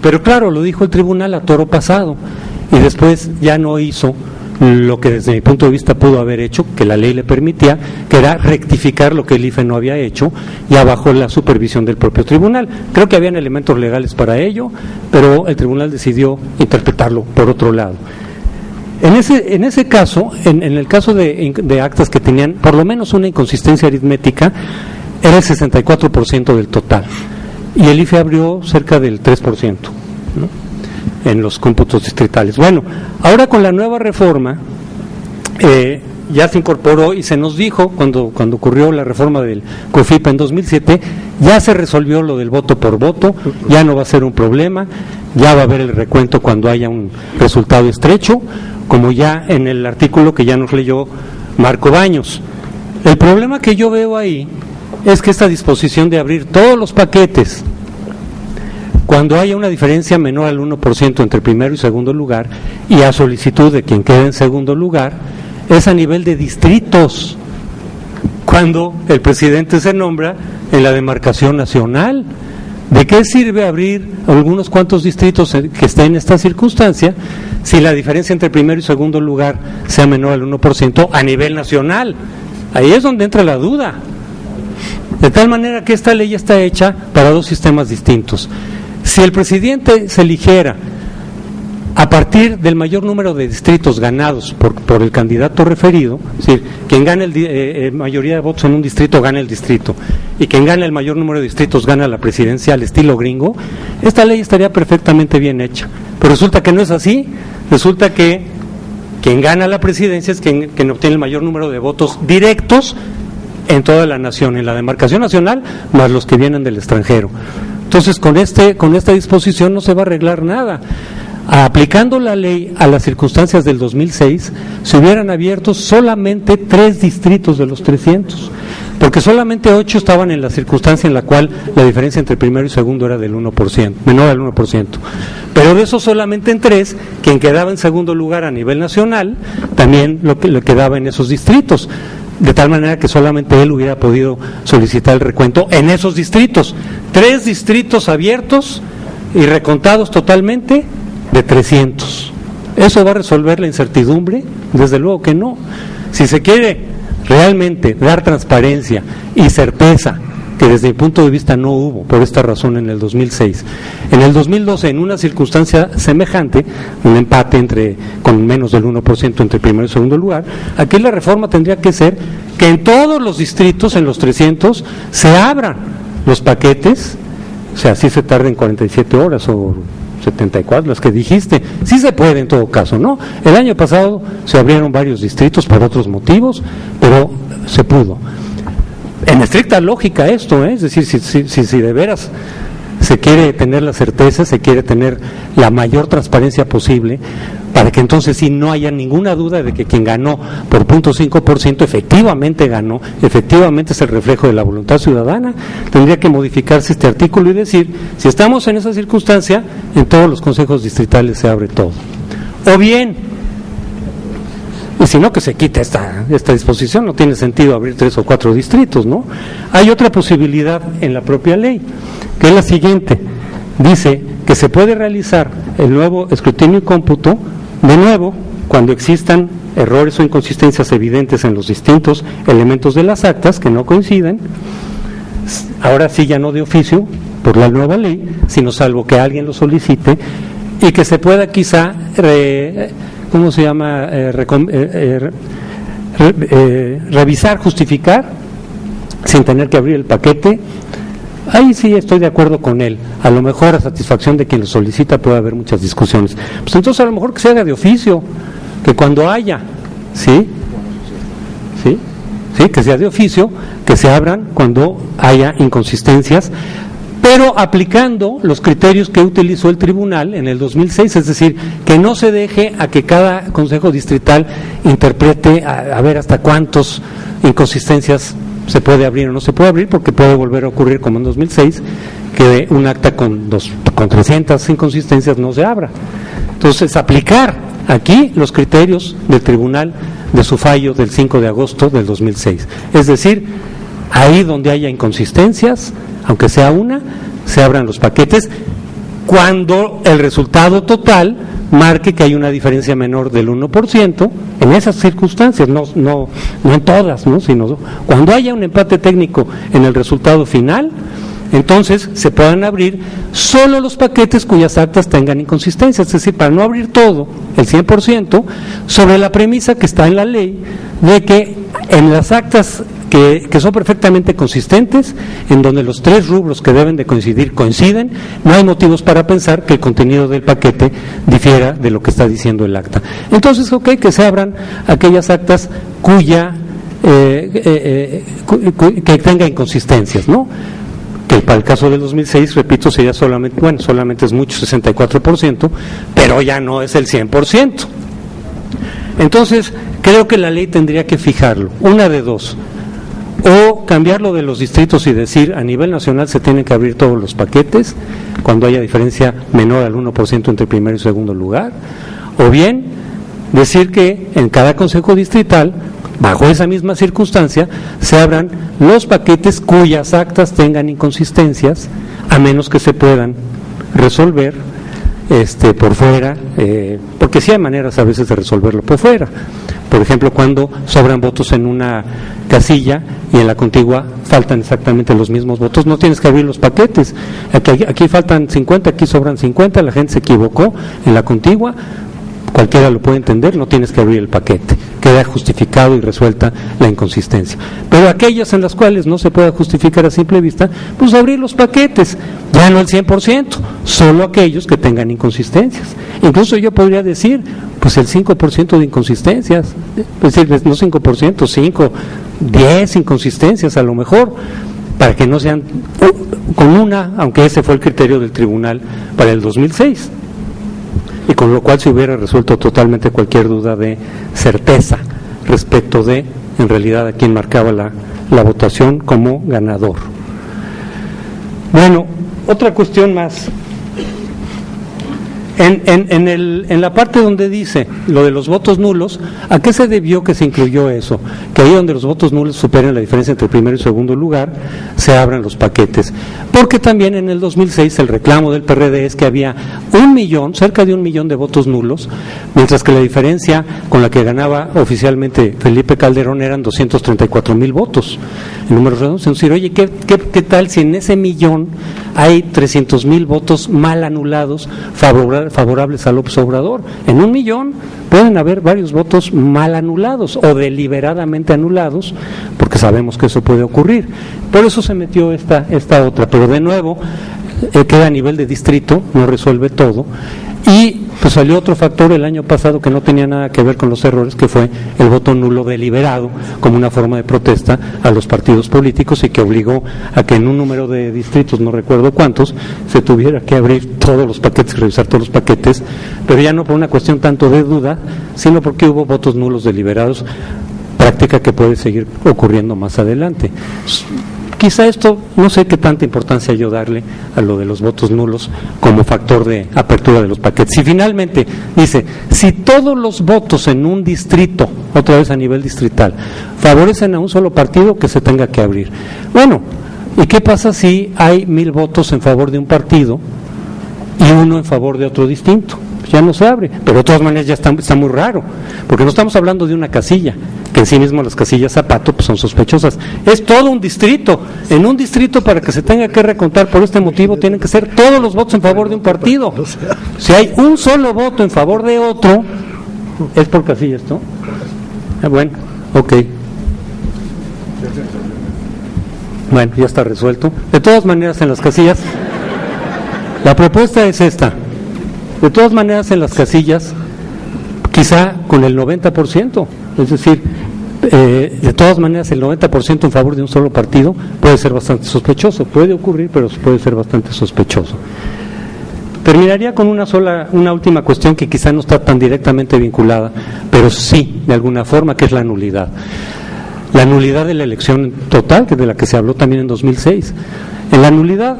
Pero claro, lo dijo el tribunal a toro pasado y después ya no hizo lo que desde mi punto de vista pudo haber hecho, que la ley le permitía, que era rectificar lo que el IFE no había hecho, ya bajo la supervisión del propio tribunal. Creo que habían elementos legales para ello, pero el tribunal decidió interpretarlo por otro lado. En ese caso, en el caso de actas que tenían por lo menos una inconsistencia aritmética, era el 64% del total, y el IFE abrió cerca del 3%, ¿no?, en los cómputos distritales. Bueno, ahora con la nueva reforma ya se incorporó y se nos dijo, cuando ocurrió la reforma del COFIPA en 2007, ya se resolvió lo del voto por voto, ya no va a ser un problema, ya va a haber el recuento cuando haya un resultado estrecho, como ya en el artículo que ya nos leyó Marco Baños. El problema que yo veo ahí es que esta disposición de abrir todos los paquetes cuando haya una diferencia menor al 1% entre primero y segundo lugar, y a solicitud de quien quede en segundo lugar, es a nivel de distritos, cuando el presidente se nombra en la demarcación nacional. ¿De qué sirve abrir algunos cuantos distritos que estén en esta circunstancia si la diferencia entre primero y segundo lugar sea menor al 1% a nivel nacional? Ahí es donde entra la duda. De tal manera que esta ley está hecha para dos sistemas distintos. Si el presidente se eligiera a partir del mayor número de distritos ganados por el candidato referido, es decir, quien gane mayoría de votos en un distrito gana el distrito, y quien gane el mayor número de distritos gana la presidencia al estilo gringo, esta ley estaría perfectamente bien hecha. Pero resulta que no es así. Resulta que quien gana la presidencia es quien obtiene el mayor número de votos directos en toda la nación, en la demarcación nacional, más los que vienen del extranjero. Entonces, con esta disposición no se va a arreglar nada. Aplicando la ley a las circunstancias del 2006, se hubieran abierto solamente 3 distritos de los 300, porque solamente 8 estaban en la circunstancia en la cual la diferencia entre primero y segundo era del 1%, menor al 1%. Pero de esos solamente en 3, quien quedaba en segundo lugar a nivel nacional, también lo quedaba en esos distritos, de tal manera que solamente él hubiera podido solicitar el recuento en esos distritos. 3 distritos abiertos y recontados totalmente de 300. ¿Eso va a resolver la incertidumbre? Desde luego que no. Si se quiere realmente dar transparencia y certeza, que desde mi punto de vista no hubo por esta razón en el 2006, en el 2012, en una circunstancia semejante, un empate con menos del 1% entre primero y segundo lugar, aquí la reforma tendría que ser que en todos los distritos, en los 300, se abran los paquetes, o sea, sí se tarden 47 horas o 74, las que dijiste, sí se puede en todo caso, ¿no? El año pasado se abrieron varios distritos por otros motivos, pero se pudo. En estricta lógica esto, es decir, si de veras se quiere tener la certeza, se quiere tener la mayor transparencia posible, para que entonces sí no haya ninguna duda de que quien ganó por 0.5% efectivamente ganó, efectivamente es el reflejo de la voluntad ciudadana, tendría que modificarse este artículo y decir, si estamos en esa circunstancia, en todos los consejos distritales se abre todo. O bien, y si no, que se quite esta disposición, no tiene sentido abrir 3 o 4 distritos, ¿no? Hay otra posibilidad en la propia ley, que es la siguiente: dice que se puede realizar el nuevo escrutinio y cómputo, de nuevo, cuando existan errores o inconsistencias evidentes en los distintos elementos de las actas que no coinciden, ahora sí ya no de oficio, por la nueva ley, sino salvo que alguien lo solicite, y que se pueda quizá revisar, justificar, sin tener que abrir el paquete. Ahí sí estoy de acuerdo con él. A lo mejor a satisfacción de quien lo solicita puede haber muchas discusiones. Pues entonces a lo mejor que se haga de oficio, que cuando haya, ¿sí? Que sea de oficio, que se abran cuando haya inconsistencias, pero aplicando los criterios que utilizó el tribunal en el 2006, es decir, que no se deje a que cada consejo distrital interprete a ver hasta cuántas inconsistencias se puede abrir o no se puede abrir, porque puede volver a ocurrir como en 2006, que un acta con 300 inconsistencias no se abra. Entonces, aplicar aquí los criterios del tribunal de su fallo del 5 de agosto del 2006. Es decir, ahí donde haya inconsistencias, aunque sea una, se abran los paquetes, cuando el resultado total marque que hay una diferencia menor del 1%, en esas circunstancias, no en todas, ¿no? Sino cuando haya un empate técnico en el resultado final, entonces se puedan abrir solo los paquetes cuyas actas tengan inconsistencias, es decir, para no abrir todo, el 100%, sobre la premisa que está en la ley de que en las actas que son perfectamente consistentes, en donde los 3 rubros que deben de coincidir coinciden, no hay motivos para pensar que el contenido del paquete difiera de lo que está diciendo el acta. Entonces, que se abran aquellas actas que tenga inconsistencias, ¿no? Que para el caso del 2006, repito, sería solamente es mucho, 64%, pero ya no es el 100%. Entonces, creo que la ley tendría que fijarlo, una de dos: o cambiarlo de los distritos y decir a nivel nacional se tienen que abrir todos los paquetes cuando haya diferencia menor al 1% entre primero y segundo lugar, o bien decir que en cada consejo distrital, bajo esa misma circunstancia, se abran los paquetes cuyas actas tengan inconsistencias, a menos que se puedan resolver por fuera, porque sí hay maneras a veces de resolverlo por fuera. Por ejemplo, cuando sobran votos en una casilla y en la contigua faltan exactamente los mismos votos, no tienes que abrir los paquetes. Aquí faltan 50, aquí sobran 50, la gente se equivocó en la contigua, cualquiera lo puede entender, no tienes que abrir el paquete, queda justificado y resuelta la inconsistencia. Pero aquellas en las cuales no se pueda justificar a simple vista, pues abrir los paquetes, ya no el 100%, solo aquellos que tengan inconsistencias. Incluso yo podría decir, pues el 5% de inconsistencias, es decir, no 5%, 5, 10 inconsistencias a lo mejor, para que no sean con una, aunque ese fue el criterio del tribunal para el 2006. Y con lo cual se hubiera resuelto totalmente cualquier duda de certeza respecto de, en realidad, a quién marcaba la votación como ganador. Bueno, otra cuestión más. En la parte donde dice lo de los votos nulos, ¿a qué se debió que se incluyó eso? Que ahí donde los votos nulos superen la diferencia entre primero y segundo lugar, se abran los paquetes. Porque también en el 2006 el reclamo del PRD es que había cerca de 1 millón de votos nulos, mientras que la diferencia con la que ganaba oficialmente Felipe Calderón eran 234,000 votos, en números redondos. Es decir, oye, ¿qué tal si en ese millón hay 300,000 votos mal anulados favorables a López Obrador? En 1 millón pueden haber varios votos mal anulados o deliberadamente anulados, porque sabemos que eso puede ocurrir. Por eso se metió esta otra, pero de nuevo queda a nivel de distrito, no resuelve todo. Y pues salió otro factor el año pasado que no tenía nada que ver con los errores, que fue el voto nulo deliberado como una forma de protesta a los partidos políticos, y que obligó a que en un número de distritos, no recuerdo cuántos, se tuviera que abrir todos los paquetes, revisar todos los paquetes, pero ya no por una cuestión tanto de duda, sino porque hubo votos nulos deliberados, práctica que puede seguir ocurriendo más adelante. Quizá esto, no sé qué tanta importancia yo darle a lo de los votos nulos como factor de apertura de los paquetes. Si finalmente dice, si todos los votos en un distrito, otra vez a nivel distrital, favorecen a un solo partido, que se tenga que abrir. Bueno, ¿y qué pasa si hay 1,000 votos en favor de un partido y 1 en favor de otro distinto? Pues ya no se abre, pero de todas maneras ya está muy raro, porque no estamos hablando de una casilla, que en sí mismo las casillas zapato pues son sospechosas, es todo un distrito. En un distrito, para que se tenga que recontar por este motivo, tienen que ser todos los votos en favor de un partido. Si hay un solo voto en favor de otro, es por casillas, ¿no? Bueno, ok. Bueno, ya está resuelto. De todas maneras, en las casillas, la propuesta es esta. De todas maneras, en las casillas, quizá con el 90%, es decir, de todas maneras el 90% en favor de un solo partido puede ser bastante sospechoso. Puede ocurrir, pero puede ser bastante sospechoso. Terminaría con una última cuestión que quizá no está tan directamente vinculada, pero sí, de alguna forma, que es la nulidad. La nulidad de la elección total, que de la que se habló también en 2006. En la nulidad,